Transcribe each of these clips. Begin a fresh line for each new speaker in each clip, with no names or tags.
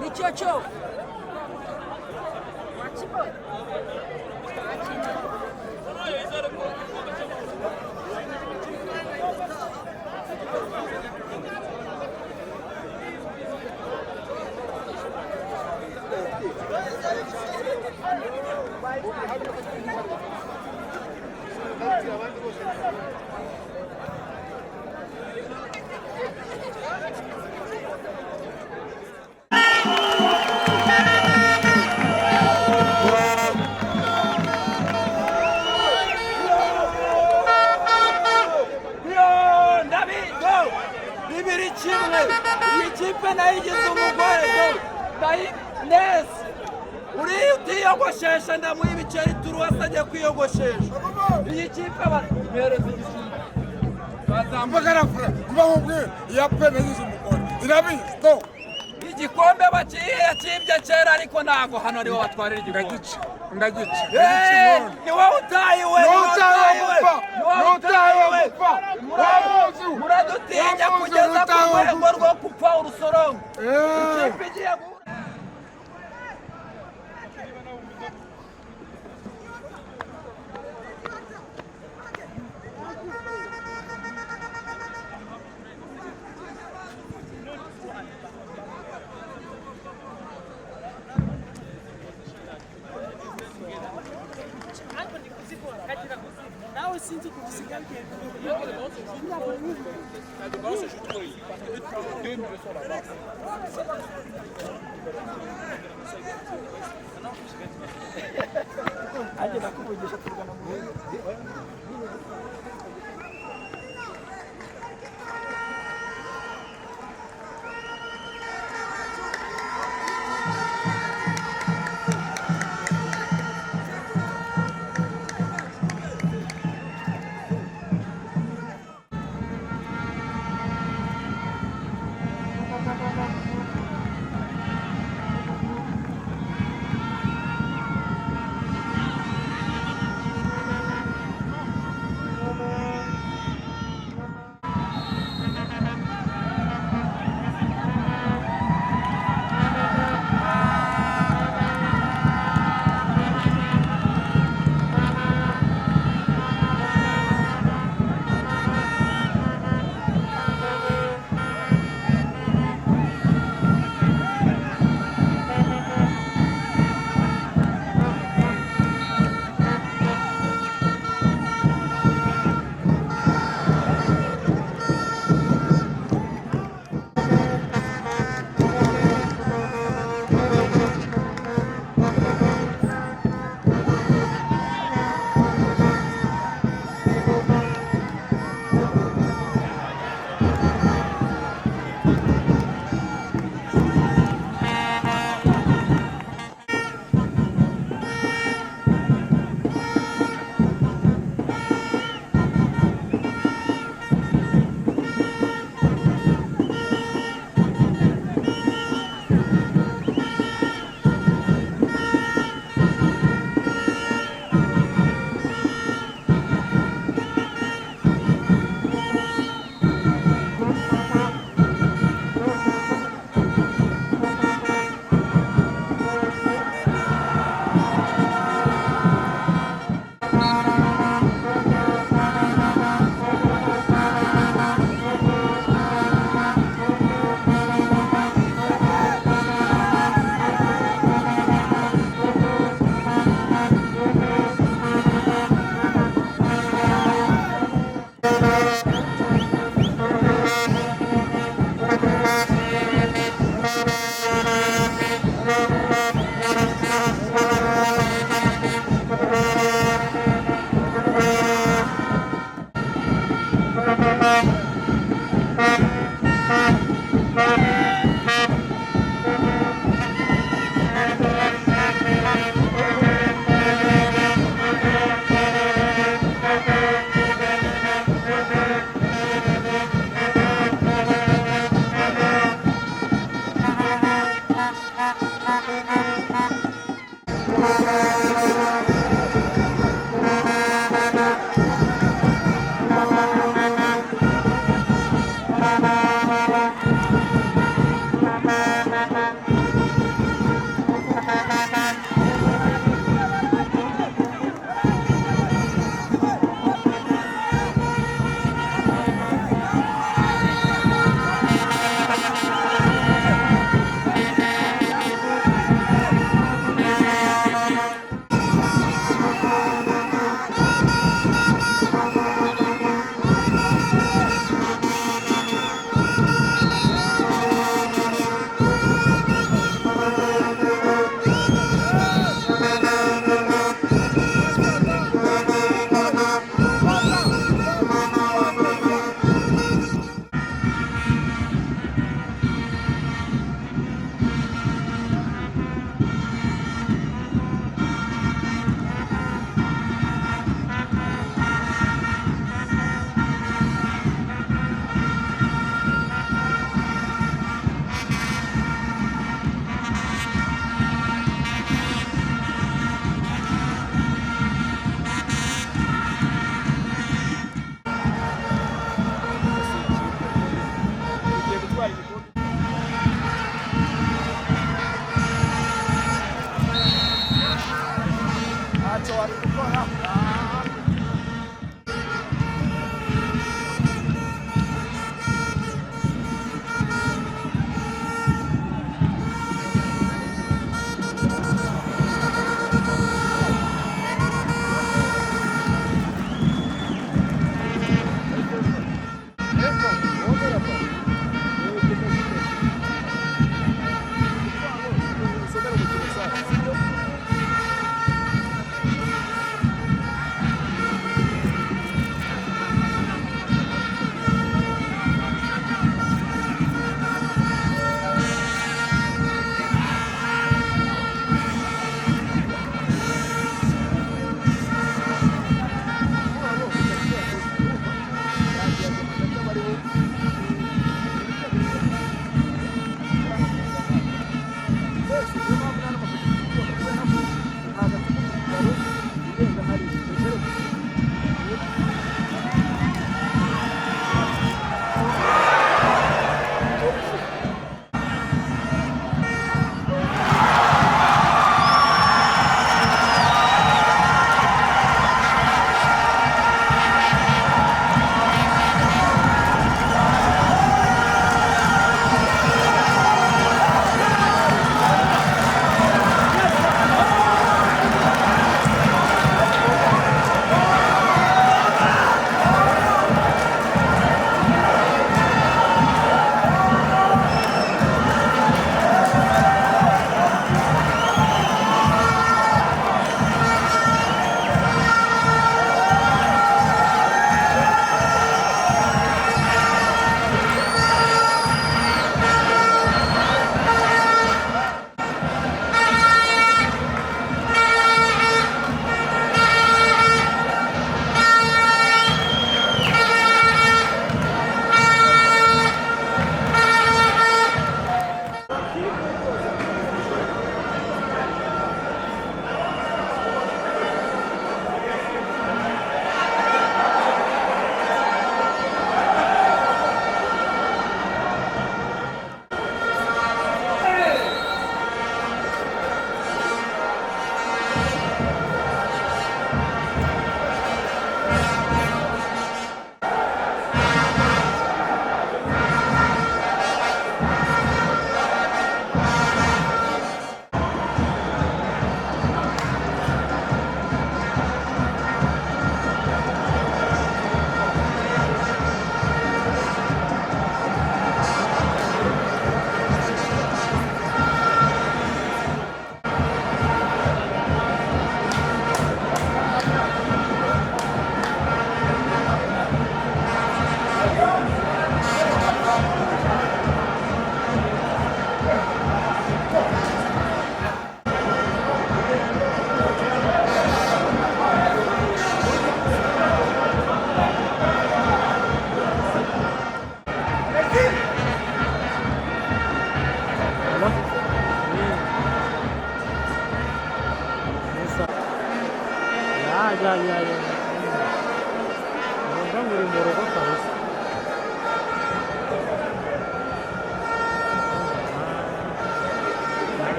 Nichocho.
Ikipe nayigize umugore neza uriya utiyogoshesha ndamuha ibiceri turuwase ajya kwiyogoshesha iyi kipe bahereza igikombe
bazamugara fure kuba nkubwiye iya pe nayigize umugore irabizi to
igikombe yakibye kera ariko ntabwo hano ariho batwarira igikombe
ndagica
ni wowe utahiwe muradutinya kugeza ku rwego rwo gupfa urusorongo ikipe igiye
Nawe sinzi kugusiga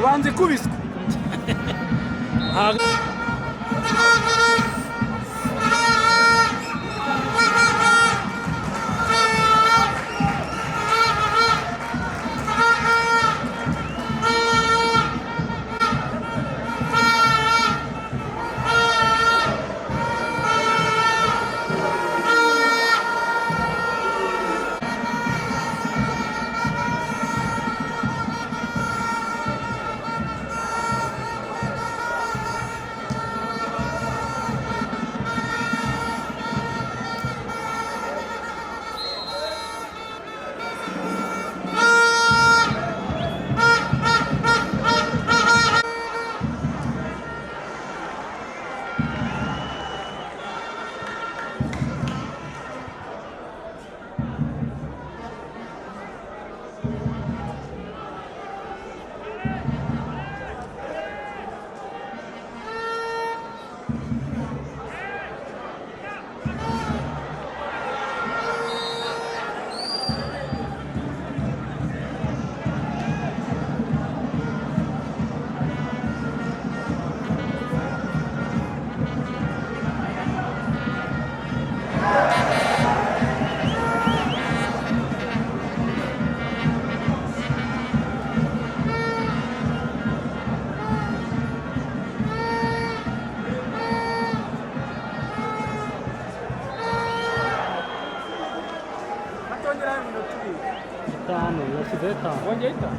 wanze kubiswe.
Itanu, yashyizeho itanu.
Wongeye itanu.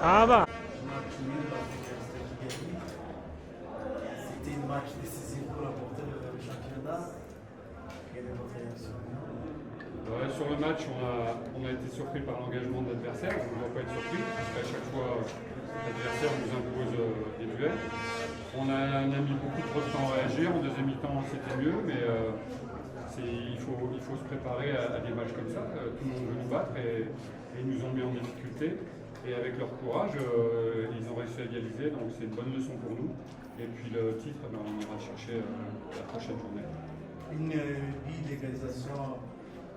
Aba.
C'était une match décisif pour remporter le championnat. Quelle est votre réaction?
Ouais, sur le match, on a été surpris par l'engagement de l'adversaire. On ne doit pas être surpris, parce qu'à chaque fois, l'adversaire nous impose des duels. On a mis beaucoup trop de temps à réagir. En deuxième mi-temps, c'était mieux, mais il faut se préparer à des matchs comme ça. Tout le monde veut nous battre et ils nous ont mis en difficulté. Et avec leur courage, ils ont réussi à égaliser, donc c'est une bonne leçon pour nous. Et puis le titre, on ira le chercher la prochaine journée.
Une illégalisation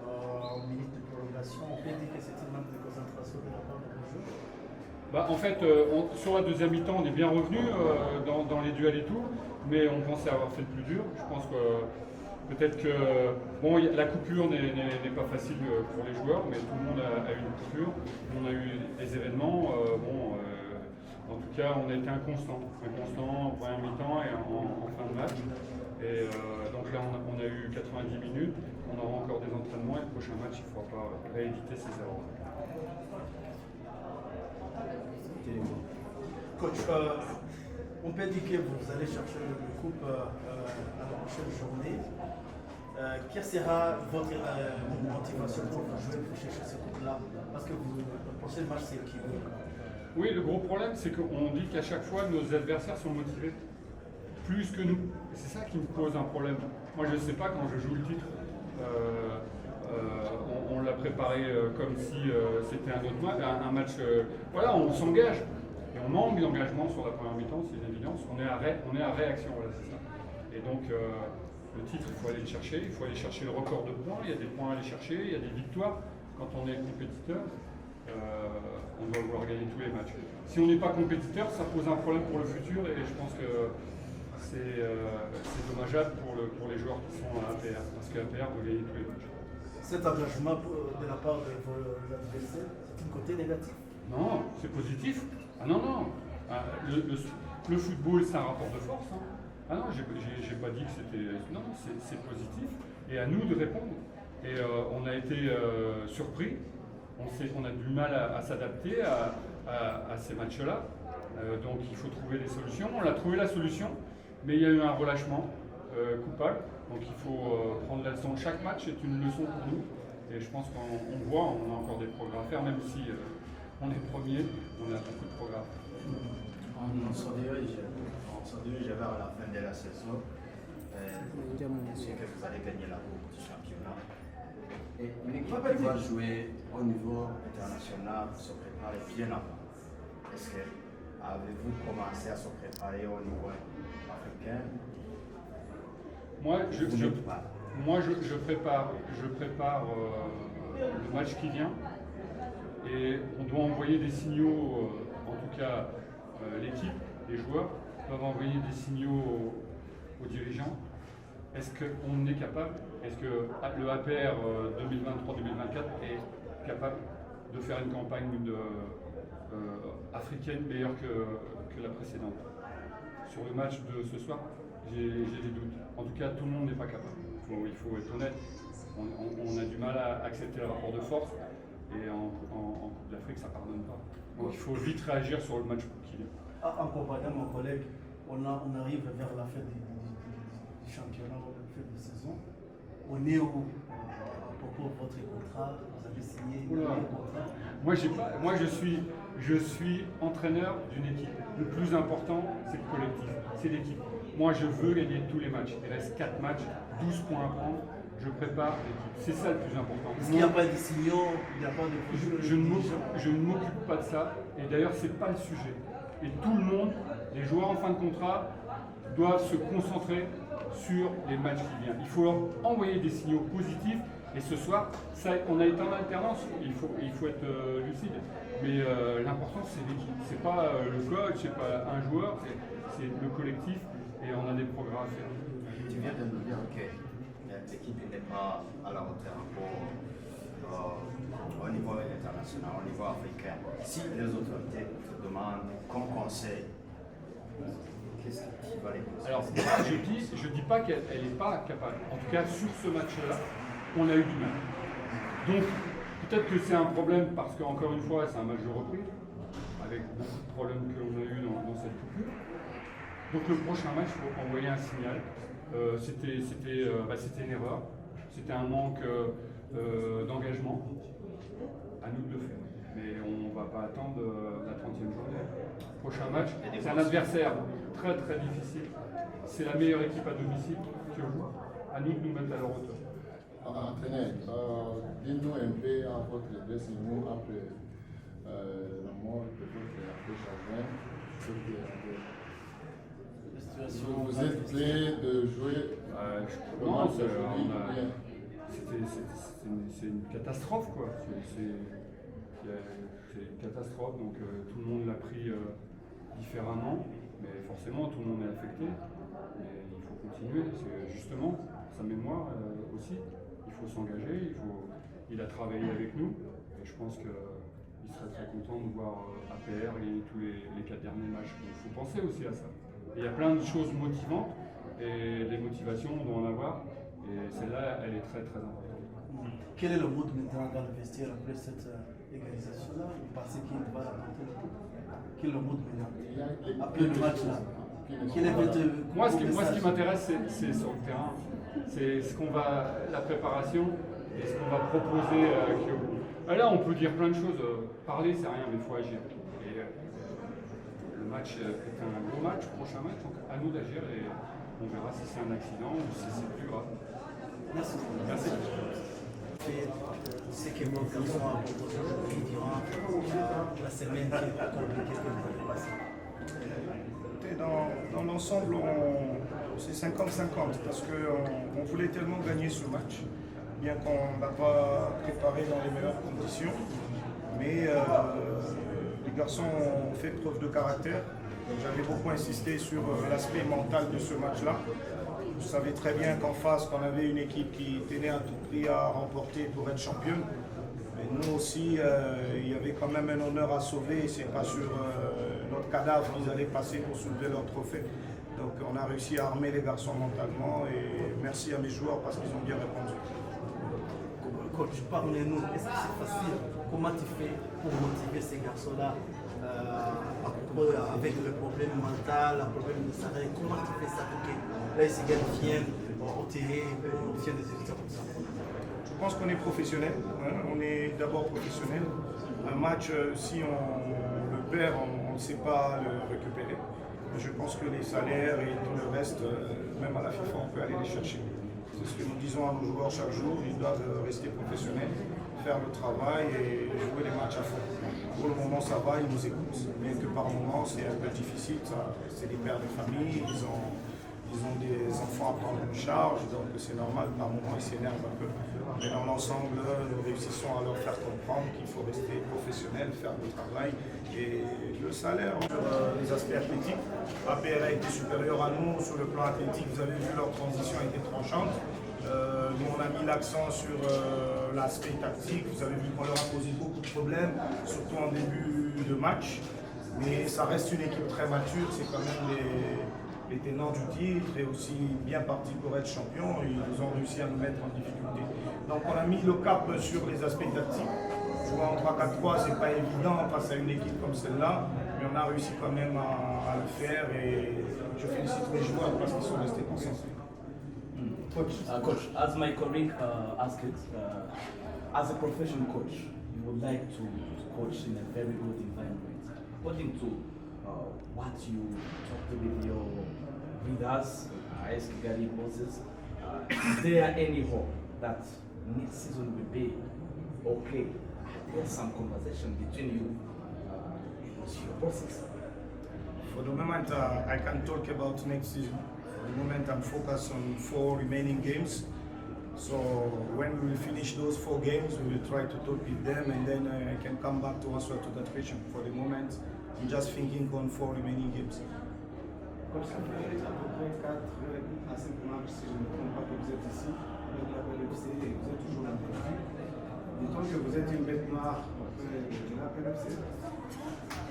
en minute de prolongation, on peut dire que c'est une manque de concentration de la part de nos joueurs.
En fait, sur la deuxième mi-temps, on est bien revenu dans les duels et tout, mais on pensait avoir fait le plus dur. Je pense que peut-être que la coupure n'est pas facile pour les joueurs, mais tout le monde a eu une coupure. On a eu des événements. En tout cas, on a été inconstant en première mi-temps et en fin de match. Et donc là, on a eu 90 minutes. On aura encore des entraînements et le prochain match, il ne faudra pas rééditer ces erreurs.
Coach, on peut dire que vous allez chercher le coupe à la prochaine journée. Quelle sera votre motivation pour jouer pour chercher ce coupe-là? Parce que le prochain match, c'est qui?
Oui, le gros problème, c'est qu'on dit qu'à chaque fois, nos adversaires sont motivés. Plus que nous. Et c'est ça qui me pose un problème. Moi, je ne sais pas, quand je joue le titre, on l'a préparé comme si c'était un autre match, un match. Voilà, on s'engage. Et on manque d'engagement sur la première mi-temps, c'est une évidence. On est à réaction, voilà, c'est ça. Et donc, le titre, il faut aller le chercher. Il faut aller chercher le record de points. Il y a des points à aller chercher. Il y a des victoires. Quand on est compétiteur, on doit vouloir gagner tous les matchs. Si on n'est pas compétiteur, ça pose un problème pour le futur. Et je pense que c'est dommageable pour les joueurs qui sont à APR. Parce qu'APR doit gagner tous les matchs.
Cet engagement de la part de vos adversaires, c'est un côté négatif?
Non, c'est positif. Ah non, non. Le football, c'est un rapport de force. Hein. Ah non, j'ai pas dit que c'était... Non, c'est positif. Et à nous de répondre. Et on a été surpris. On a du mal à s'adapter à ces matchs-là. Donc il faut trouver des solutions. On a trouvé la solution, mais il y a eu un relâchement coupable. Donc il faut prendre la leçon. Chaque match est une leçon pour nous. Et je pense qu'on voit, on a encore des progrès à faire, même si on est premier, on a beaucoup de progrès à faire.
On se dirige vers la fin de la saison. Bien sûr que vous allez gagner la Coupe du championnat. Et une équipe qui va jouer au niveau international se prépare bien avant. Est-ce que avez-vous commencé à se préparer au niveau africain?
Moi, je prépare le match qui vient et on doit envoyer des signaux, en tout cas l'équipe, les joueurs doivent envoyer des signaux aux dirigeants. Est-ce qu'on est capable? Est-ce que le APR 2023-2024 est capable de faire une campagne africaine meilleure que la précédente? Sur le match de ce soir, j'ai des doutes. En tout cas, tout le monde n'est pas capable. Il faut être honnête. On a du mal à accepter le rapport de force. Et en Coupe d'Afrique, ça ne pardonne pas. Donc il faut vite réagir sur le match qui vient.
En compagnon, mon collègue, on arrive vers la fin du championnat, la fin de saison. On est où à propos de votre contrat? Vous avez signé un contrat?
Moi, je suis entraîneur d'une équipe. Le plus important, c'est le collectif, c'est l'équipe. Moi, je veux gagner tous les matchs. Il reste 4 matchs, 12 points à prendre. Je prépare l'équipe. C'est ça le plus important.
Est-ce qu'il n'y a pas de signaux? Il n'y a pas de
je ne m'occupe pas de ça. Et d'ailleurs, ce n'est pas le sujet. Et tout le monde, les joueurs en fin de contrat, doivent se concentrer sur les matchs qui viennent. Il faut leur envoyer des signaux positifs. Et ce soir, on a été en alternance. Il faut être lucide. Mais l'important, c'est l'équipe. C'est pas le coach, c'est pas un joueur, c'est le collectif. Et on a des progrès à faire.
Tu viens de nous dire que l'équipe n'est pas à la hauteur au niveau international, au niveau africain. Si les autorités te demandent comme conseil, qu'est-ce que tu vas les conseiller?
Alors, je dis pas qu'elle n'est pas capable. En tout cas, sur ce match-là, on a eu du mal. Donc, peut-être que c'est un problème parce qu'encore une fois, c'est un match de reprise, avec beaucoup de problèmes que l'on a eu dans cette coupure. Donc le prochain match, il faut envoyer un signal. C'était une erreur, c'était un manque d'engagement. À nous de le faire. Mais on ne va pas attendre la 30e journée. prochain match. C'est un adversaire très très difficile. C'est la meilleure équipe à domicile que vous. À nous de nous mettre à leur hauteur.
Entraîneur, dites-nous un peu à votre dressing room après la mort de votre coach adjoint. Vous êtes prêt de jouer
Non, c'est une catastrophe quoi. C'est une catastrophe, donc tout le monde l'a pris différemment, mais forcément tout le monde est affecté. Mais il faut continuer, c'est justement sa mémoire aussi. Il faut s'engager, il a travaillé avec nous, et je pense qu'il serait très content de voir APR gagner tous les 4 derniers matchs. Il faut penser aussi à ça. Et il y a plein de choses motivantes, et les motivations, on doit en avoir, et celle-là, elle est très très importante.
Quel est le mood maintenant dans le vestiaire après cette égalisation-là? Vous pensez qu'il va apporter le coup? Quel est le mood maintenant après le match-là?
Moi, ce qui m'intéresse, c'est sur le terrain. C'est ce qu'on va, la préparation et ce qu'on va proposer à Kyogo. Là, on peut dire plein de choses. Parler, c'est rien, mais il faut agir. Et le match est un gros match, prochain match, donc à nous d'agir et on verra si c'est un accident ou si c'est plus grave.
Merci.
Merci.
C'est que mon garçon a proposé aujourd'hui durant la semaine qui est compliquée que vous avez passée.
Dans l'ensemble, c'est 50-50 parce qu'on voulait tellement gagner ce match, bien qu'on ne l'a pas préparé dans les meilleures conditions. Mais les garçons ont fait preuve de caractère. J'avais beaucoup insisté sur l'aspect mental de ce match-là. Vous savez très bien qu'en face, qu'on avait une équipe qui tenait à tout prix à remporter pour être championne. Mais nous aussi, il y avait quand même un honneur à sauver. Ce n'est pas sur notre cadavre qu'ils allaient passer pour soulever leur trophée. Donc on a réussi à armer les garçons mentalement et merci à mes joueurs parce qu'ils ont bien répondu.
Coach, parlez-nous, est-ce que c'est facile? Comment tu fais pour motiver ces garçons-là avec le problème mental, le problème de salaire? Comment tu fais ça pour que là, ces gars viennent au terrain et obtiennent des résultats comme ça?
Je pense qu'on est professionnel, hein? On est d'abord professionnel. Un match, si on le perd, on ne sait pas le récupérer. Je pense que les salaires et tout le reste, même à la FIFA, on peut aller les chercher. C'est ce que nous disons à nos joueurs chaque jour, ils doivent rester professionnels, faire le travail et jouer les matchs à fond. Pour le moment ça va, ils nous écoutent, bien que par moment c'est un peu difficile, c'est des pères de famille, ils ont des enfants à prendre en charge, donc c'est normal, par moment ils s'énervent un peu. Mais dans l'ensemble, nous réussissons à leur faire comprendre qu'il faut rester professionnel, faire le travail et le salaire. Sur les aspects athlétiques, APR a été supérieur à nous sur le plan athlétique, vous avez vu leur transition a été tranchante. Nous on a mis l'accent sur l'aspect tactique, vous avez vu qu'on leur a posé beaucoup de problèmes, surtout en début de match. Mais ça reste une équipe très mature, c'est quand même les tenants du titre et aussi bien partis pour être champions. Ils ont réussi à nous mettre en difficulté. Donc on a mis le cap sur les aspects tactiques. Jouer en 3-4-3, c'est pas évident face à une équipe comme celle-là, mais on a réussi quand même à le faire et je félicite les joueurs parce qu'ils sont restés concentrés.
Coach, as my colleague asked, as a professional coach, you would like to coach in a very good environment. According to what you talked with your leaders, AS Kigali bosses, is there any hope that next season will be okay? There's some conversation between you and your bosses.
For the moment, I can't talk about next season. For the moment, I'm focused on 4 remaining games. So when we will finish those 4 games, we will try to talk with them and then I can come back to answer to that question. For the moment, I'm just thinking on 4 remaining games.
Coach, ça fait à peu près 4 à 5 matchs, si je ne me trompe pas, que vous êtes ici, avec la PLFC et vous êtes toujours impliqué. Disons que vous êtes une bête noire de la PLFC.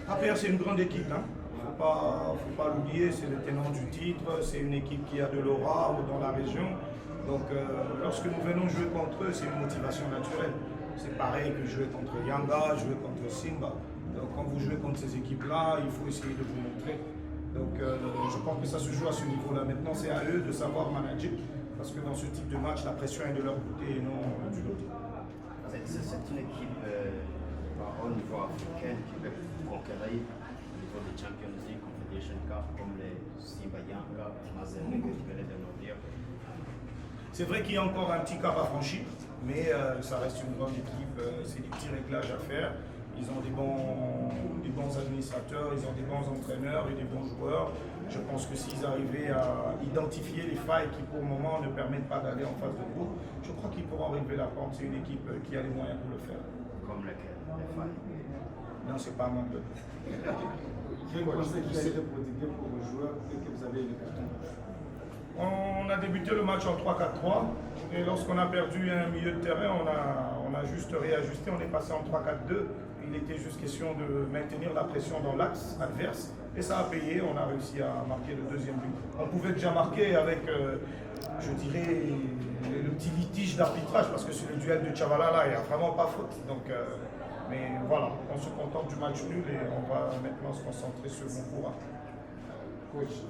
APR, c'est une grande équipe. Hein. Faut pas l'oublier, c'est le tenant du titre, c'est une équipe qui a de l'aura dans la région. Donc lorsque nous venons jouer contre eux, c'est une motivation naturelle. C'est pareil que jouer contre Yanga, jouer contre Simba. Donc quand vous jouez contre ces équipes-là, il faut essayer de vous montrer. Donc je pense que ça se joue à ce niveau-là. Maintenant, c'est à eux de savoir manager. Parce que dans ce type de match, la pression est de leur côté et non du nôtre.
C'est une équipe au niveau africain qui peut conquérir au niveau pour les Champions League, Confederation Cup, comme les Simba Yanga, Mazembe que tu venais de nous dire.
C'est vrai qu'il y a encore un petit cap à franchir, mais ça reste une grande équipe, c'est des petits réglages à faire. Ils ont des bons administrateurs, ils ont des bons entraîneurs et des bons joueurs. Je pense que s'ils arrivaient à identifier les failles qui pour le moment ne permettent pas d'aller en phase de groupe, je crois qu'ils pourront relever la pente. C'est une équipe qui a les moyens pour le faire.
Comme lesquels, les failles.
Non, c'est pas un manque de...
Quel conseil vous allez prodiguer pour vos joueurs dès que vous avez le carton rouge?
On a débuté le match en 3-4-3 et lorsqu'on a perdu un milieu de terrain, on a juste réajusté, on est passé en 3-4-2. Il était juste question de maintenir la pression dans l'axe adverse et ça a payé, on a réussi à marquer le deuxième but. On pouvait déjà marquer avec, je dirais, le petit litige d'arbitrage parce que sur le duel de Chavalala, il n'y a vraiment pas faute. Donc, mais voilà, on se contente du match nul et on va maintenant se concentrer sur le bon courant.
Coach,